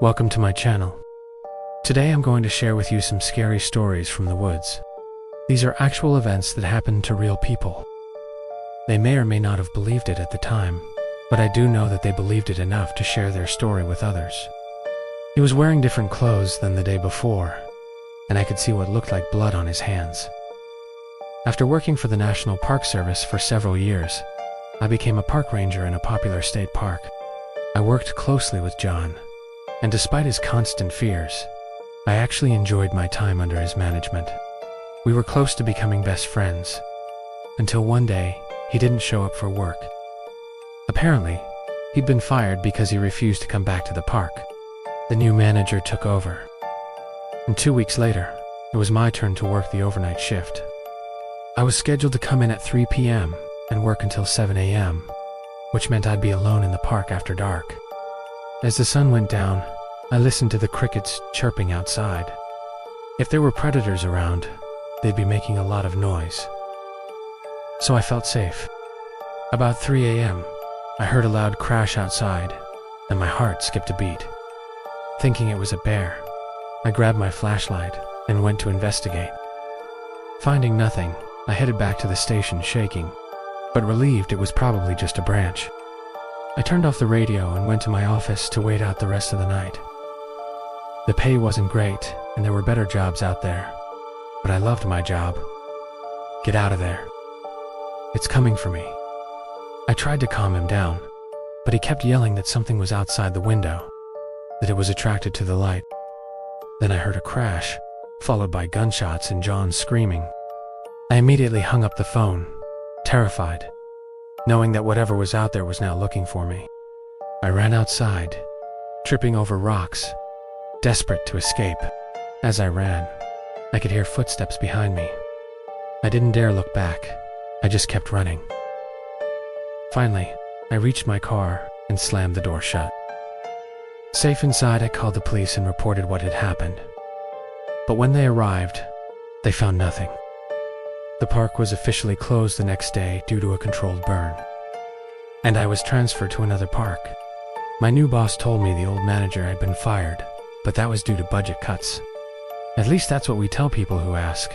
Welcome to my channel. Today I'm going to share with you some scary stories from the woods. These are actual events that happened to real people. They may or may not have believed it at the time, but I do know that they believed it enough to share their story with others. He was wearing different clothes than the day before, and I could see what looked like blood on his hands. After working for the National Park Service for several years, I became a park ranger in a popular state park. I worked closely with John, and despite his constant fears, I actually enjoyed my time under his management. We were close to becoming best friends, until one day he didn't show up for work. Apparently, he'd been fired because he refused to come back to the park. The new manager took over, and 2 weeks later, it was my turn to work the overnight shift. I was scheduled to come in at 3 p.m. and work until 7 a.m., which meant I'd be alone in the park after dark. As the sun went down, I listened to the crickets chirping outside. If there were predators around, they'd be making a lot of noise. So I felt safe. About 3 a.m., I heard a loud crash outside, and my heart skipped a beat. Thinking it was a bear, I grabbed my flashlight and went to investigate. Finding nothing, I headed back to the station shaking, but relieved it was probably just a branch. I turned off the radio and went to my office to wait out the rest of the night. The pay wasn't great, and there were better jobs out there, but I loved my job. Get out of there. It's coming for me. I tried to calm him down, but he kept yelling that something was outside the window, that it was attracted to the light. Then I heard a crash, followed by gunshots and John screaming. I immediately hung up the phone, terrified, knowing that whatever was out there was now looking for me. I ran outside, tripping over rocks, desperate to escape. As I ran, I could hear footsteps behind me. I didn't dare look back. I just kept running. Finally, I reached my car and slammed the door shut. Safe inside, I called the police and reported what had happened. But when they arrived, they found nothing. The park was officially closed the next day due to a controlled burn, and I was transferred to another park. My new boss told me the old manager had been fired, but that was due to budget cuts. At least that's what we tell people who ask.